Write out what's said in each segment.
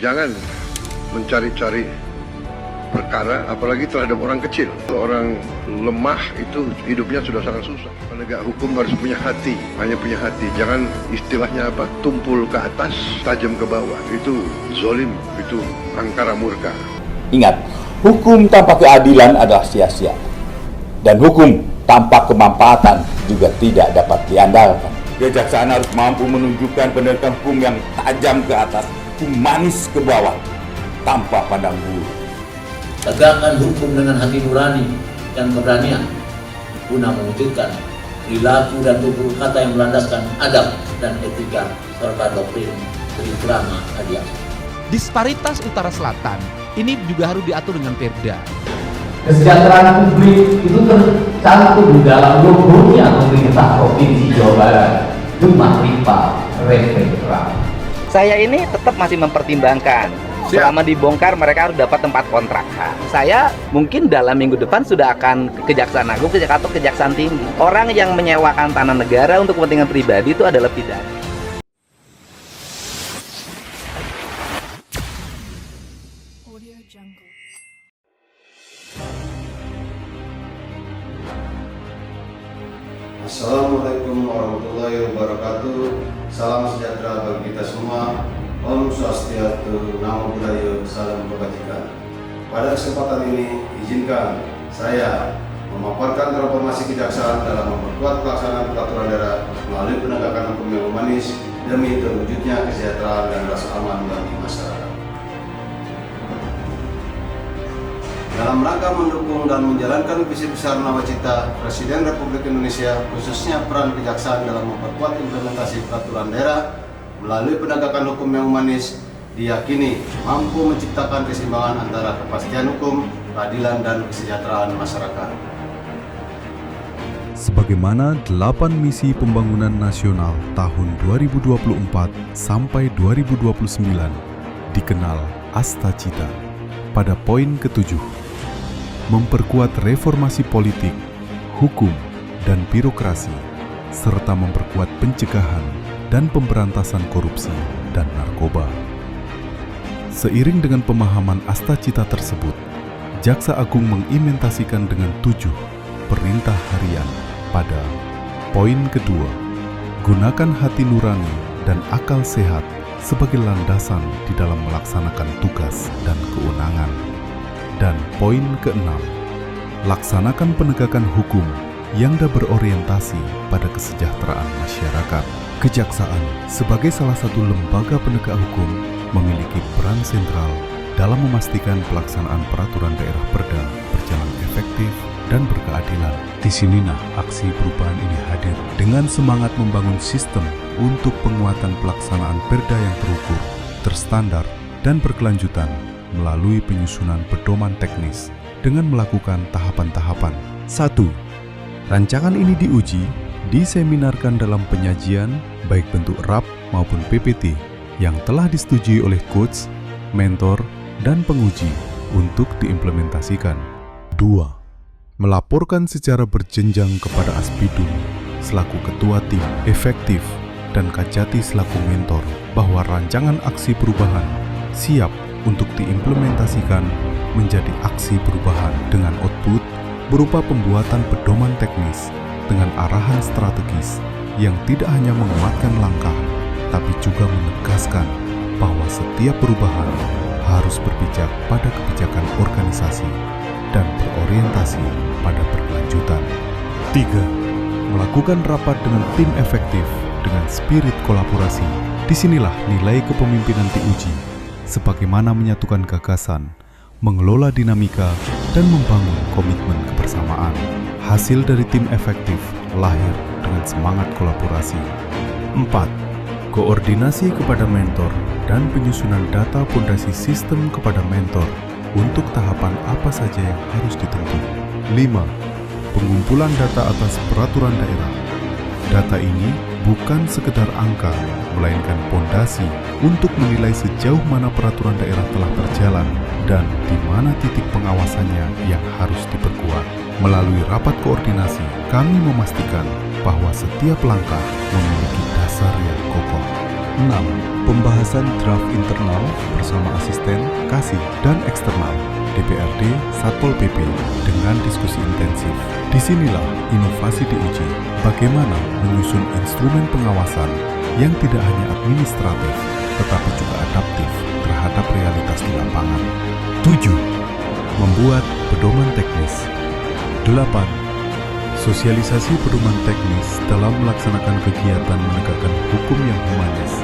Jangan mencari-cari perkara, apalagi terhadap orang kecil. Orang lemah itu hidupnya sudah sangat susah. Penegak hukum harus punya hati, hanya punya hati. Jangan istilahnya apa, tumpul ke atas, tajam ke bawah. Itu zolim, itu angkara murka. Ingat, hukum tanpa keadilan adalah sia-sia. Dan hukum tanpa kemanfaatan juga tidak dapat diandalkan. Kejaksaan harus mampu menunjukkan penegakan hukum yang tajam ke atas, humanis ke bawah, tanpa pandang bulu. Tegakkan hukum dengan hati nurani dan keberanian guna mewujudkan perilaku dan tutur kata yang melandaskan adab dan etika serta doktrin Tribrahma Adiaksa. Disparitas utara selatan ini juga harus diatur dengan Perda. Kesejahteraan publik itu tercantum dalam logonya pemerintah Provinsi Jawa Barat, Jumlah Ripa Refekra. Saya ini tetap masih mempertimbangkan. Selama dibongkar mereka harus dapat tempat kontrak. Saya mungkin dalam minggu depan sudah akan ke Kejaksaan Agung, atau Kejaksaan Tinggi. Orang yang menyewakan tanah negara untuk kepentingan pribadi itu adalah pidana. Assalamualaikum warahmatullahi wabarakatuh. Salam sejahtera bagi kita semua. Om Swastiastu, Namo Buddhaya, Salam Kebajikan. Pada kesempatan ini, izinkan saya memaparkan reformasi kejaksaan dalam memperkuat pelaksanaan peraturan daerah melalui penegakan hukum yang humanis demi terwujudnya kesejahteraan dan rasa aman bagi masyarakat. Dalam rangka mendukung dan menjalankan visi besar nawacita Presiden Republik Indonesia, khususnya peran kejaksaan dalam memperkuat implementasi peraturan daerah melalui penegakan hukum yang humanis, diyakini mampu menciptakan keseimbangan antara kepastian hukum, keadilan, dan kesejahteraan masyarakat. Sebagaimana 8 misi pembangunan nasional tahun 2024 sampai 2029 dikenal Astacita pada poin ke-7, memperkuat reformasi politik, hukum, dan birokrasi, serta memperkuat pencegahan dan pemberantasan korupsi dan narkoba. Seiring dengan pemahaman Astacita tersebut, Jaksa Agung mengimplementasikan dengan 7 perintah harian pada poin kedua, gunakan hati nurani dan akal sehat sebagai landasan di dalam melaksanakan tugas dan kewenangan. Dan poin keenam, laksanakan penegakan hukum yang berorientasi pada kesejahteraan masyarakat. Kejaksaan sebagai salah satu lembaga penegak hukum memiliki peran sentral dalam memastikan pelaksanaan peraturan daerah Perda berjalan efektif dan berkeadilan. Di sinilah aksi perubahan ini hadir dengan semangat membangun sistem untuk penguatan pelaksanaan Perda yang terukur, terstandar, dan berkelanjutan melalui penyusunan pedoman teknis dengan melakukan tahapan-tahapan. 1. Rancangan ini diuji, diseminarkan dalam penyajian baik bentuk RAP maupun PPT yang telah disetujui oleh coach, mentor, dan penguji untuk diimplementasikan. 2. Melaporkan secara berjenjang kepada Aspidum selaku ketua tim efektif dan Kajati selaku mentor bahwa rancangan aksi perubahan siap untuk diimplementasikan menjadi aksi perubahan dengan output berupa pembuatan pedoman teknis dengan arahan strategis yang tidak hanya menguatkan langkah, tapi juga menegaskan bahwa setiap perubahan harus berpijak pada kebijakan organisasi dan berorientasi pada berkelanjutan. 3. Melakukan rapat dengan tim efektif dengan spirit kolaborasi. Disinilah nilai kepemimpinan diuji, sebagaimana menyatukan gagasan, mengelola dinamika, dan membangun komitmen kebersamaan. Hasil dari tim efektif lahir dengan semangat kolaborasi. 4. Koordinasi kepada mentor dan penyusunan data fondasi sistem kepada mentor untuk tahapan apa saja yang harus ditempuh. 5. Pengumpulan data atas peraturan daerah. Data ini bukan sekedar angka, melainkan fondasi untuk menilai sejauh mana peraturan daerah telah berjalan dan di mana titik pengawasannya yang harus diperkuat. Melalui rapat koordinasi, kami memastikan bahwa setiap langkah memiliki dasar yang kokoh. 6. Pembahasan draft internal bersama asisten, kasih, dan eksternal DPRD Satpol PP dengan diskusi intensif. Disinilah inovasi diuji, bagaimana menyusun instrumen pengawasan yang tidak hanya administratif, tetapi juga adaptif terhadap realitas di lapangan. 7. Membuat pedoman teknis. 8. Sosialisasi pedoman teknis dalam melaksanakan kegiatan menegakkan hukum yang humanis,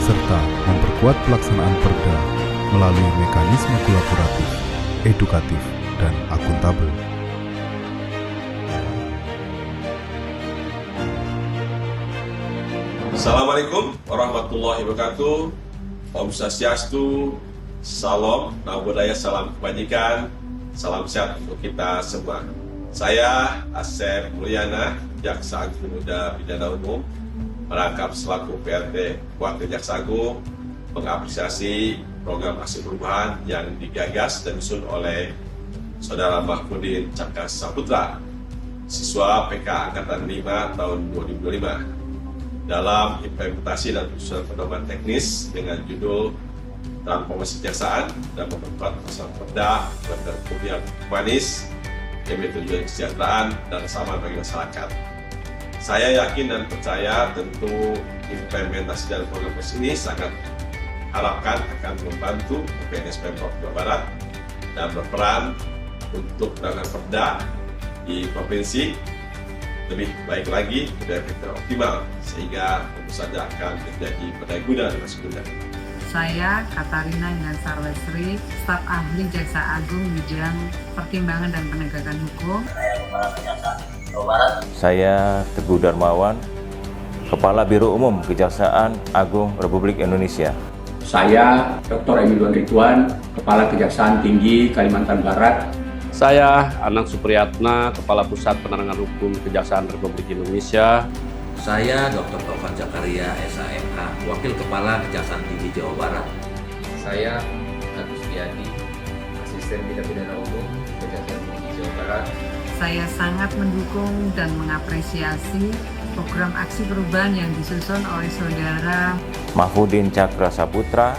serta memperkuat pelaksanaan perda melalui mekanisme kolaboratif, edukatif, dan akuntabel. Assalamualaikum warahmatullahi wabarakatuh. Om Swastiastu, Salam, Namo Buddhaya, salam kebajikan, salam sehat untuk kita semua. Saya Asep Mulyana, Jaksa Agung Muda Pidana Umum, merangkap selaku PRT Wakil Jaksa Agung, mengapresiasi program aksi perubahan yang digagas dan disusun oleh Saudara Mahfudin Cakra Saputra, siswa PK Angkatan 5 tahun 2025. Dalam implementasi dan penyusunan pedoman teknis dengan judul Transformasi Kejaksaan dan Memperkuat Pelaksanaan Perda dan Hukum yang Humanis demi tujuan kesejahteraan dan kesamaan bagi masyarakat. Saya yakin dan percaya tentu implementasi dari program ini sangat harapkan akan membantu PNS Pemprov Jawa Barat dan berperan untuk penanganan perda di provinsi lebih baik lagi dan lebih optimal, sehingga tentu saja akan menjadi pendaya dan masguna. Saya Katarina Inansar Lesri, staf ahli Jaksa Agung bidang pertimbangan dan penegakan hukum. Saya Teguh Darmawan, Kepala Biro Umum Kejaksaan Agung Republik Indonesia. Saya Dr. Emilion Ridwan, Kepala Kejaksaan Tinggi Kalimantan Barat. Saya Anang Supriyatna, Kepala Pusat Penerangan Hukum Kejaksaan Republik Indonesia. Saya Dr. Taufan Zakaria, SHMH, Wakil Kepala Kejaksaan Tinggi Jawa Barat. Saya Agus Tiadi, Asisten Tindak Pidana Umum Kejaksaan Tinggi Jawa Barat. Saya sangat mendukung dan mengapresiasi program aksi perubahan yang disusun oleh Saudara Mahfudin Cakra Saputra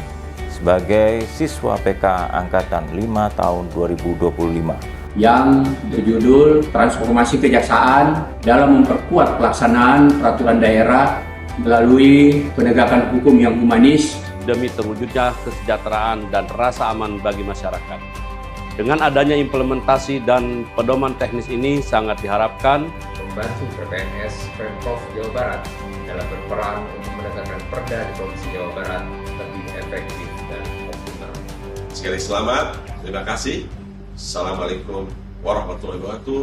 sebagai siswa PK Angkatan 5 tahun 2025 yang berjudul Transformasi Kejaksaan dalam memperkuat pelaksanaan peraturan daerah melalui penegakan hukum yang humanis demi terwujudnya kesejahteraan dan rasa aman bagi masyarakat. Dengan adanya implementasi dan pedoman teknis ini sangat diharapkan membantu PNS Pemprov Jawa Barat dalam berperan untuk menegakkan perda di Provinsi Jawa Barat lebih efektif dan optimal. Sekali selamat, terima kasih. Assalamualaikum warahmatullahi wabarakatuh.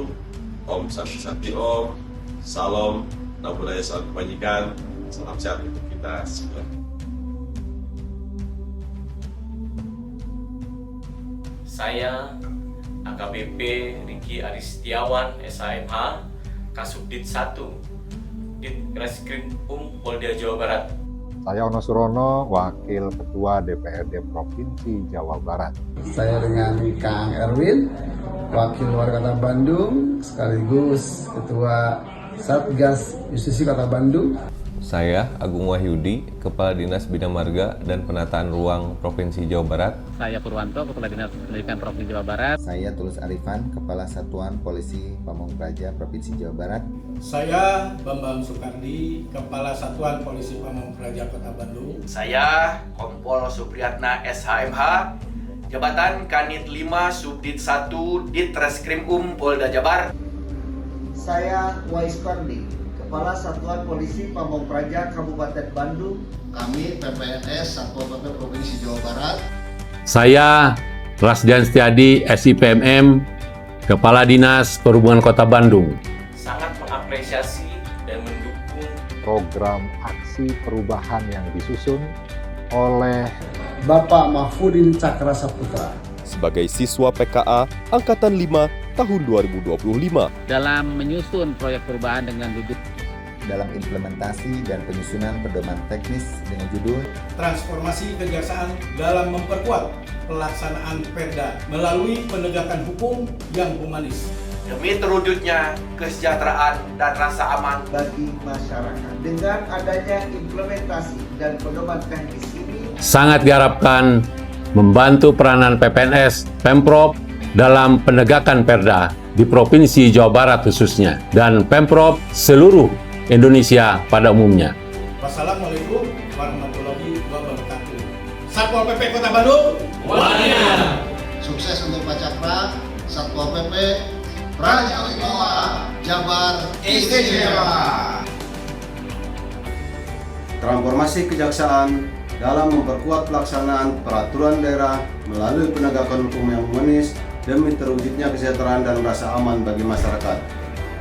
Om Santi Santi Om, Salam, Namo Buddhaya, salam kebajikan, salam sehat untuk kita semua. Saya AKBP Riki Aristiawan, SHMH, Kasubdit 1, Ditreskrim Polda Jawa Barat. Saya Ono Surono, Wakil Ketua DPRD Provinsi Jawa Barat. Saya dengan Kang Erwin, Wakil Wali Kota Bandung, sekaligus Ketua Satgas Justisi Kota Bandung. Saya Agung Wahyudi, Kepala Dinas Bina Marga dan Penataan Ruang Provinsi Jawa Barat. Saya Purwanto, Kepala Dinas Pendidikan Provinsi Jawa Barat. Saya Tulus Arifan, Kepala Satuan Polisi Pamong Praja Provinsi Jawa Barat. Saya Bambang Soekardi, Kepala Satuan Polisi Pamong Praja Kota Bandung. Saya Kompol Supriyatna, SHMH, Jabatan Kanit 5 Subdit 1 Ditreskrim Polda Jabar. Saya Wais Pardi, Kepala Satuan Polisi Pamong Praja Kabupaten Bandung. Kami PPNS Satpol PP Provinsi Jawa Barat. Saya Rasdian Setiadi, SIPMM, Kepala Dinas Perhubungan Kota Bandung. Sangat mengapresiasi dan mendukung program aksi perubahan yang disusun oleh Bapak Mahfudin Cakra Saputra sebagai siswa PKA Angkatan 5 tahun 2025 dalam menyusun proyek perubahan dengan judul dalam implementasi dan penyusunan pedoman teknis dengan judul Transformasi Kejaksaan dalam Memperkuat Pelaksanaan Perda melalui penegakan hukum yang humanis demi terwujudnya kesejahteraan dan rasa aman bagi masyarakat. Dengan adanya implementasi dan pedoman teknis ini sangat diharapkan membantu peranan PPNS, Pemprov dalam penegakan Perda di Provinsi Jawa Barat khususnya dan Pemprov seluruh Indonesia pada umumnya. Wassalamualaikum warahmatullahi wabarakatuh. Satpol PP Kota Bandung, Wania. Sukses untuk Pak Cakra, Satpol PP, Praja Wibawa, Jabar Istimewa. Transformasi kejaksaan dalam memperkuat pelaksanaan peraturan daerah melalui penegakan hukum yang humanis demi terwujudnya kesejahteraan dan rasa aman bagi masyarakat.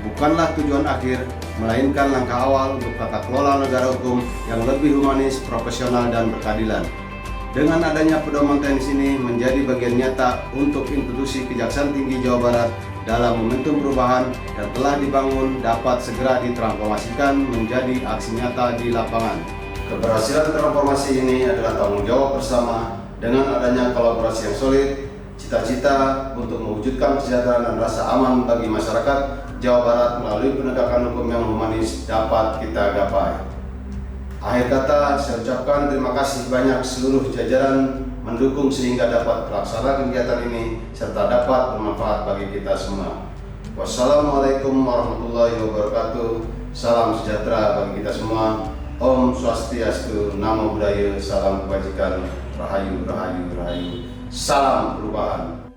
Bukanlah tujuan akhir, melainkan langkah awal untuk tata kelola negara hukum yang lebih humanis, profesional, dan berkeadilan. Dengan adanya pedoman teknis ini menjadi bagian nyata untuk institusi Kejaksaan Tinggi Jawa Barat dalam momentum perubahan yang telah dibangun dapat segera ditransformasikan menjadi aksi nyata di lapangan. Keberhasilan transformasi ini adalah tanggung jawab bersama. Dengan adanya kolaborasi yang solid, cita-cita untuk mewujudkan kesejahteraan dan rasa aman bagi masyarakat Jawa Barat melalui penegakan hukum yang humanis dapat kita gapai. Akhir kata, saya ucapkan terima kasih banyak seluruh jajaran mendukung sehingga dapat terlaksana kegiatan ini serta dapat bermanfaat bagi kita semua. Wassalamualaikum warahmatullahi wabarakatuh. Salam sejahtera bagi kita semua. Om Swastiastu, Namo Buddhaya, salam kebajikan, rahayu, rahayu, rahayu. Salam perubahan.